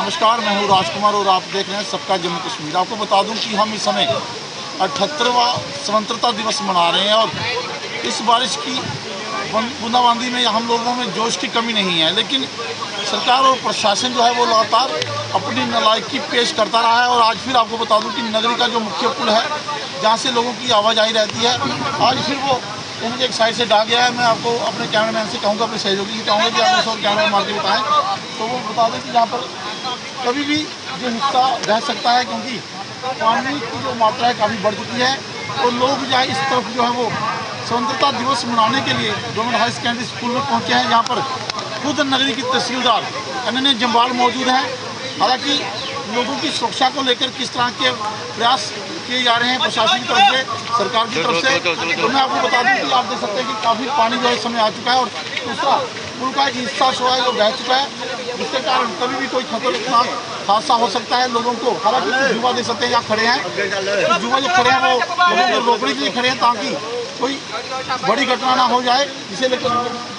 नमस्कार, मैं हूँ राजकुमार और आप देख रहे हैं सबका जम्मू कश्मीर। आपको बता दूं कि हम इस समय 78वां स्वतंत्रता दिवस मना रहे हैं और इस बारिश की बूंदाबांदी में हम लोगों में जोश की कमी नहीं है, लेकिन सरकार और प्रशासन जो है वो लगातार अपनी नालायकी पेश करता रहा है। और आज फिर आपको बता दूं कि नगरी का जो मुख्य पुल है जहाँ से लोगों की आवाजाही रहती है, आज फिर वो एक साइड से ढह गया है। मैं आपको अपने कैमरामैन से कहूँगा, अपने सहयोगी से कहूँगा कि आप उस और कैमरा मार के बताएँ, तो वो बता दें कि यहाँ पर कभी भी जो हिस्सा रह सकता है, क्योंकि पानी की जो मात्रा है काफ़ी बढ़ चुकी है। और लोग जो है इस तरफ जो है वो स्वतंत्रता दिवस मनाने के लिए गवर्नमेंट हाई सेकेंडरी स्कूल में पहुँचे हैं, जहाँ पर खुद नगरी की तहसीलदार अनन्या जम्वाल मौजूद हैं। हालांकि लोगों की सुरक्षा को लेकर किस तरह के प्रयास किए जा रहे हैं प्रशासन की तरफ से, सरकार की तरफ से, तो मैं आपको बता दूं कि आप देख सकते हैं कि काफ़ी पानी जो है इस समय आ चुका है। और दूसरा पुल का एक हिस्सा जो है वो बह चुका है, जिसके कारण कभी भी कोई खतरनाक हादसा हो सकता है लोगों को। हालांकि युवा देख सकते हैं यहाँ खड़े हैं, तो युवा जो खड़े हैं वो लोगों को रोकने के लिए खड़े हैं ताकि कोई बड़ी घटना ना हो जाए, जिसे लेकर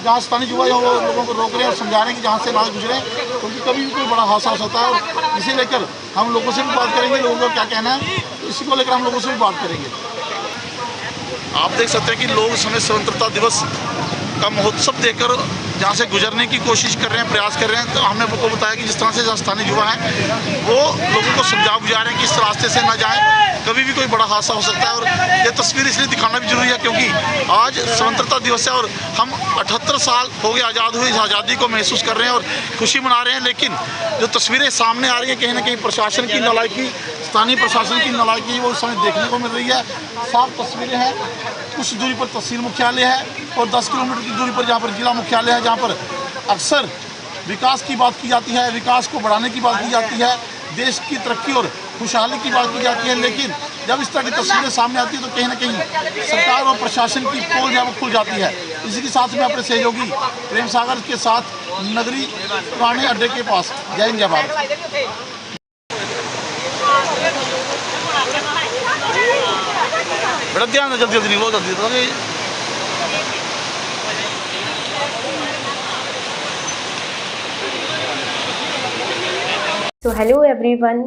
जहाँ स्थानीय युवा जो लोगों को रोक रहे हैं और समझा रहे हैं कि जहाँ से ना गुजरे, क्योंकि कभी भी कोई बड़ा हादसा हो सकता है। और इसे लेकर हम लोगों से भी बात करेंगे, लोगों का क्या कहना है, तो इसी को लेकर हम लोगों से भी बात करेंगे। आप देख सकते हैं कि लोग इस समय स्वतंत्रता दिवस का महोत्सव देखकर जहाँ से गुजरने की कोशिश कर रहे हैं, प्रयास कर रहे हैं। तो हमने आपको बताया कि जिस तरह से स्थानीय युवा हैं वो लोगों को समझा बुझा रहे हैं कि इस रास्ते से ना जाएं, कभी भी कोई बड़ा हादसा हो सकता है। और ये तस्वीर इसलिए दिखाना भी जरूरी है क्योंकि आज स्वतंत्रता दिवस है और हम 78 साल हो गए आज़ाद हुए, इस आज़ादी को महसूस कर रहे हैं और खुशी मना रहे हैं। लेकिन जो तस्वीरें सामने आ रही हैं, कहीं ना कहीं प्रशासन की नालायकी, स्थानीय प्रशासन की नालायकी वो इस समय देखने को मिल रही है। साफ तस्वीरें हैं, कुछ दूरी पर तहसील मुख्यालय है और 10 किलोमीटर की दूरी पर जहाँ पर जिला मुख्यालय है, जहाँ पर अक्सर विकास की बात की जाती है, विकास को बढ़ाने की बात की जाती है, देश की तरक्की और खुशहाली की बात की जाती है। लेकिन जब इस तरह की तस्वीरें सामने आती है तो कहीं ना कहीं सरकार और प्रशासन की पोल जो है वो खुल जाती है। इसी के साथ में अपने सहयोगी प्रेम सागर के साथ नगरी पुराने अड्डे के पास। जय हिंद, जय भारत। बड़ा ध्यान है, जल्दी जल्दी निकलो, जल्दी। तो हेलो एवरीवन।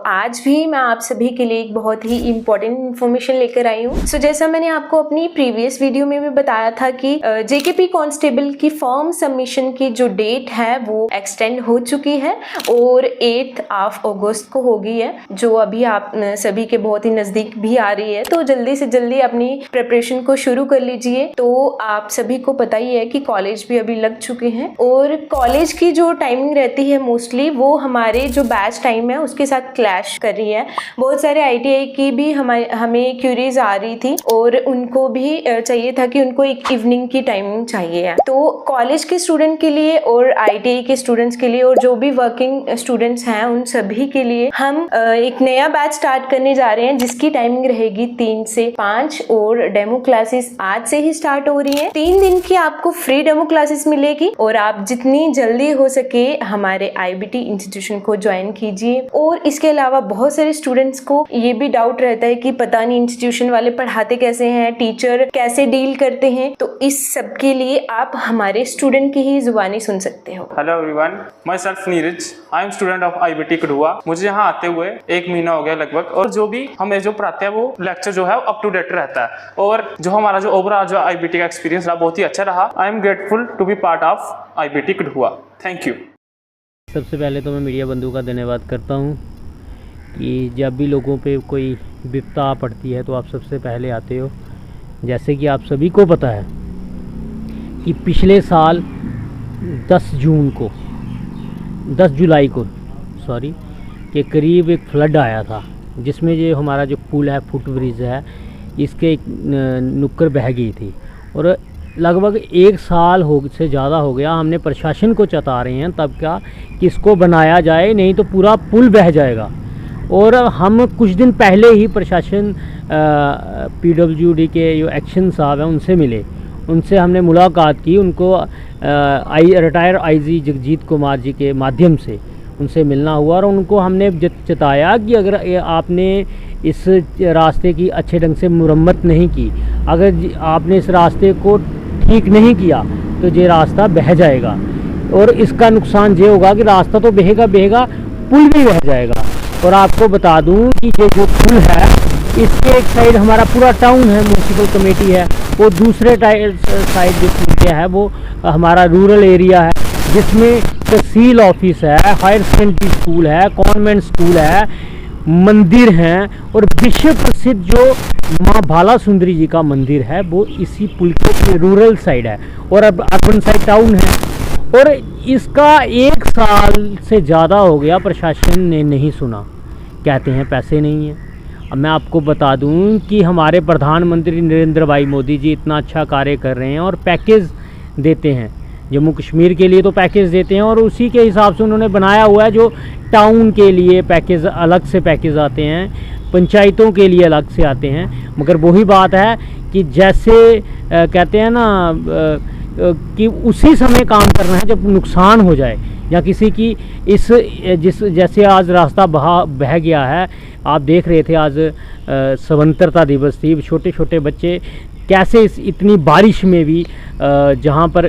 आज भी मैं आप सभी के लिए एक बहुत ही इम्पोर्टेंट इन्फॉर्मेशन लेकर आई हूँ। जैसा मैंने आपको अपनी प्रीवियस वीडियो में भी बताया था कि जेकेपी कांस्टेबल की फॉर्म सबमिशन की जो डेट है वो एक्सटेंड हो चुकी है और 8 अगस्त को हो गई है, जो अभी आप सभी के बहुत ही नज़दीक भी आ रही है। तो जल्दी से जल्दी अपनी प्रिपरेशन को शुरू कर लीजिए। तो आप सभी को पता ही है कि कॉलेज भी अभी लग चुके हैं और कॉलेज की जो टाइमिंग रहती है मोस्टली वो हमारे जो बैच टाइम है उसके साथ क्लैश कर रही है। बहुत सारे आईटीआई की भी हमें क्यूरीज आ रही थी और उनको भी चाहिए था कि उनको एक इवनिंग की टाइमिंग चाहिए है। तो कॉलेज के स्टूडेंट के लिए और आईटीआई के स्टूडेंट्स के लिए और जो भी वर्किंग स्टूडेंट्स हैं उन सभी के लिए हम एक नया बैच स्टार्ट करने जा रहे हैं, जिसकी टाइमिंग रहेगी 3 से 5 और डेमो क्लासेस आज से ही स्टार्ट हो रही है। 3 दिन की आपको फ्री डेमो क्लासेस मिलेगी और आप जितनी जल्दी हो सके हमारे आईबीटी इंस्टीट्यूशन को ज्वाइन कीजिए। और इसके अलावा बहुत सारे स्टूडेंट्स को ये भी डाउट रहता है कि पता नहीं इंस्टीट्यूशन वाले पढ़ाते कैसे हैं, टीचर कैसे डील करते हैं। तो इस सब के लिए आप हमारे स्टूडेंट की ही जुबानी सुन सकते हो। Hello everyone, my self Neeraj, I am student of IBT Kathua. मुझे यहाँ आते हुए 1 महीना हो गया लगभग, और जो भी हमें जो पढ़ाते हैं वो लेक्चर जो है अप टू डेट रहता है और जो हमारा जो ओवरऑल जो आईबीटी का एक्सपीरियंस रहा बहुत ही अच्छा रहा। I am grateful to be part of IBT Kathua. Thank you. सबसे पहले तो मैं मीडिया बंधु का धन्यवाद करता हूँ कि जब भी लोगों पे कोई विपदा आ पड़ती है तो आप सबसे पहले आते हो। जैसे कि आप सभी को पता है कि पिछले साल 10 जुलाई को के करीब एक फ्लड आया था, जिसमें जो हमारा जो पुल है, फुट ब्रिज है, इसके एक नुक्कड़ बह गई थी और लगभग 1 साल से ज़्यादा हो गया। हमने प्रशासन को चेता रहे हैं तब क्या कि इसको बनाया जाए, नहीं तो पूरा पुल बह जाएगा। और हम कुछ दिन पहले ही प्रशासन पीडब्ल्यूडी के जो एक्शन साहब हैं उनसे मिले, उनसे हमने मुलाकात की। उनको रिटायर आईजी जगजीत कुमार जी के माध्यम से उनसे मिलना हुआ और उनको हमने चेताया कि अगर आपने इस रास्ते की अच्छे ढंग से मुरम्मत नहीं की, अगर आपने इस रास्ते को ठीक नहीं किया तो ये रास्ता बह जाएगा और इसका नुकसान ये होगा कि रास्ता तो बहेगा, पुल भी बह जाएगा। और आपको बता दूं कि ये जो पुल है इसके एक साइड हमारा पूरा टाउन है, म्यूनसिपल कमेटी है, वो दूसरे साइड जो पुल के है वो हमारा रूरल एरिया है, जिसमें तहसील ऑफिस है, हायर सेकेंडरी स्कूल है, कॉन्वेंट स्कूल है, मंदिर हैं और विश्व प्रसिद्ध जो माँ बाला सुंदरी जी का मंदिर है वो इसी पुल के रूरल साइड है और अब अर्बन साइड टाउन है। और इसका 1 साल से ज़्यादा हो गया, प्रशासन ने नहीं सुना, कहते हैं पैसे नहीं हैं। अब मैं आपको बता दूं कि हमारे प्रधानमंत्री नरेंद्र भाई मोदी जी इतना अच्छा कार्य कर रहे हैं और पैकेज देते हैं जम्मू कश्मीर के लिए, तो पैकेज देते हैं और उसी के हिसाब से उन्होंने बनाया हुआ है। जो टाउन के लिए पैकेज अलग से पैकेज आते हैं, पंचायतों के लिए अलग से आते हैं, मगर वही बात है कि जैसे कहते हैं ना कि उसी समय काम करना है जब नुकसान हो जाए या किसी की जैसे आज रास्ता बह गया है। आप देख रहे थे आज स्वतंत्रता दिवस थी, छोटे छोटे बच्चे कैसे इतनी बारिश में भी जहाँ पर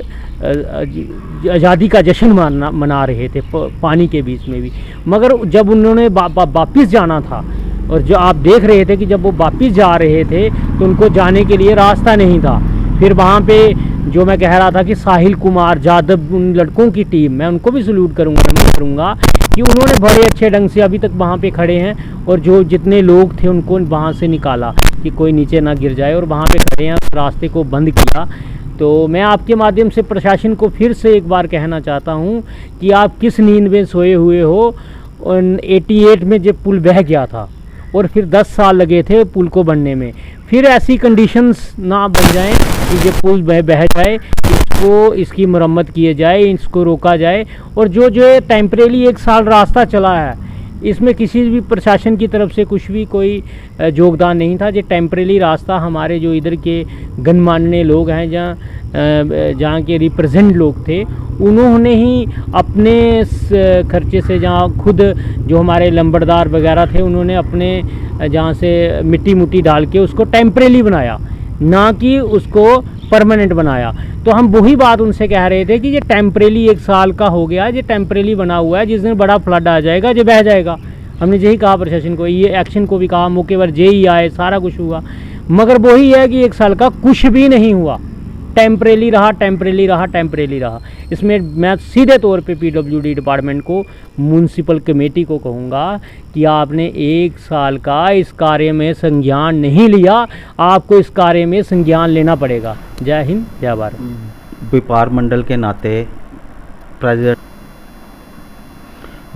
आज़ादी का जश्न मना रहे थे पानी के बीच में भी, मगर जब उन्होंने वापस जाना था और जो आप देख रहे थे कि जब वो वापस जा रहे थे तो उनको जाने के लिए रास्ता नहीं था। फिर वहाँ पे जो मैं कह रहा था कि साहिल कुमार यादव, उन लड़कों की टीम, मैं उनको भी सल्यूट करूँगा, नमन करूँगा कि उन्होंने बड़े अच्छे ढंग से अभी तक वहाँ पे खड़े हैं और जो जितने लोग थे उनको वहाँ से निकाला कि कोई नीचे ना गिर जाए और वहाँ पे खड़े हैं, रास्ते को बंद किया। तो मैं आपके माध्यम से प्रशासन को फिर से एक बार कहना चाहता हूँ कि आप किस नींद में सोए हुए हो। 88 में जब पुल बह गया था और फिर 10 साल लगे थे पुल को बनने में, फिर ऐसी कंडीशंस ना बन जाएं कि ये पुल बह जाए, इसकी मरम्मत किए जाए, इसको रोका जाए। और जो टेम्परेरी 1 साल रास्ता चला है इसमें किसी भी प्रशासन की तरफ से कुछ भी कोई योगदान नहीं था। जो टेम्परेरी रास्ता हमारे जो इधर के गणमान्य लोग हैं, जहाँ के रिप्रेजेंट लोग थे, उन्होंने ही अपने खर्चे से, जहाँ खुद जो हमारे लंबड़दार वगैरह थे उन्होंने अपने जहाँ से मिट्टी डाल के उसको टेम्परेरी बनाया, ना कि उसको परमानेंट बनाया। तो हम वही बात उनसे कह रहे थे कि ये टेम्परेरी 1 साल का हो गया, ये टेम्परेरी बना हुआ है, जिस दिन बड़ा फ्लड आ जाएगा ये बह जाएगा। हमने यही कहा प्रशासन को, ये एक्शन को भी कहा, मौके पर जेई आए, सारा कुछ हुआ, मगर वही है कि 1 साल का कुछ भी नहीं हुआ, टेम्परेरी रहा। इसमें मैं सीधे तौर पे पीडब्ल्यूडी डिपार्टमेंट को, म्यूनसिपल कमेटी को कहूँगा कि आपने 1 साल का इस कार्य में संज्ञान नहीं लिया, आपको इस कार्य में संज्ञान लेना पड़ेगा। जय हिंद, जय भारत। व्यापार मंडल के नाते प्रेसिडेंट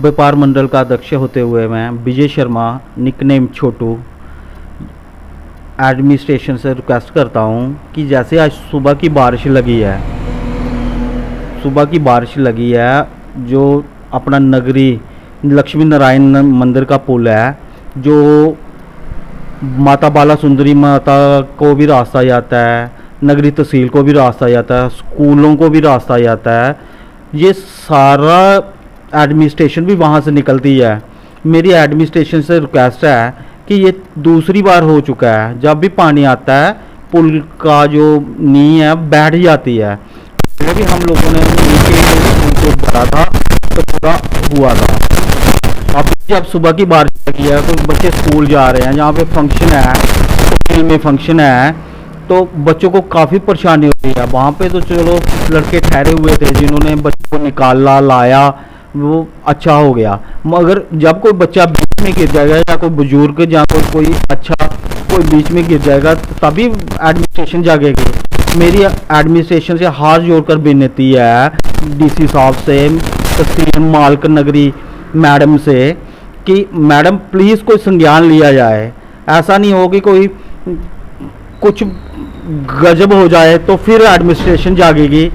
व्यापार मंडल का अध्यक्ष होते हुए मैं विजय शर्मा निकनेम छोटू एडमिनिस्ट्रेशन से रिक्वेस्ट करता हूं कि जैसे आज सुबह की बारिश लगी है, जो अपना नगरी लक्ष्मी नारायण मंदिर का पुल है, जो माता बाला सुंदरी माता को भी रास्ता जाता है, नगरी तहसील को भी रास्ता जाता है, स्कूलों को भी रास्ता जाता है, ये सारा एडमिनिस्ट्रेशन भी वहाँ से निकलती है। मेरी एडमिनिस्ट्रेशन से रिक्वेस्ट है कि ये दूसरी बार हो चुका है, जब भी पानी आता है पुल का जो नींव है बैठ जाती है। पहले भी हम लोगों ने नीचे भरा था तो पूरा हुआ था। अब जब सुबह की बारिश लगी है तो बच्चे स्कूल जा रहे हैं, जहाँ पे फंक्शन है, स्कूल में फंक्शन है, तो बच्चों को काफ़ी परेशानी हो रही है। वहाँ पे तो चलो लड़के ठहरे हुए थे, जिन्होंने बच्चों को निकाला लाया, वो अच्छा हो गया, मगर जब कोई बच्चा बीच में गिर जाएगा या कोई बुजुर्ग या कोई अच्छा कोई बीच में गिर जाएगा तो तभी एडमिनिस्ट्रेशन जागेगी। मेरी एडमिनिस्ट्रेशन से हाथ जोड़कर विनती है डीसी साहब से, तहसील मालक नगरी मैडम से, कि मैडम प्लीज़ कोई संज्ञान लिया जाए। ऐसा नहीं हो कि कोई कुछ गजब हो जाए तो फिर एडमिनिस्ट्रेशन जागेगी,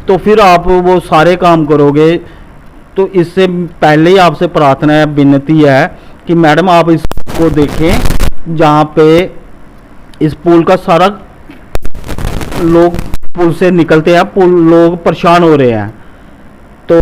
तो फिर आप वो सारे काम करोगे। तो इससे पहले ही आपसे प्रार्थना है, विनती है कि मैडम आप इसको देखें, जहाँ पे इस पुल का सारा लोग पुल से निकलते हैं, पुल लोग परेशान हो रहे हैं। तो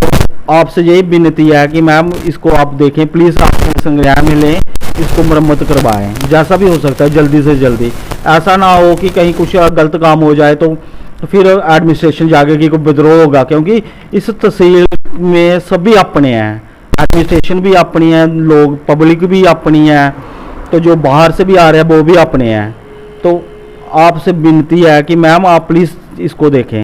आपसे यही विनती है कि मैम इसको आप देखें, प्लीज़ आप संज्ञान में लें, इसको मरम्मत करवाएं, जैसा भी हो सकता है जल्दी से जल्दी। ऐसा ना हो कि कहीं कुछ गलत काम हो जाए तो फिर एडमिनिस्ट्रेशन जागेगी, कोई विद्रोह होगा, क्योंकि इस तहसील में सभी अपने हैं, एडमिनिस्ट्रेशन भी अपनी है, लोग पब्लिक भी अपनी है, तो जो बाहर से भी आ रहे हैं वो भी अपने हैं। तो आपसे विनती है कि मैम आप प्लीज़ इसको देखें।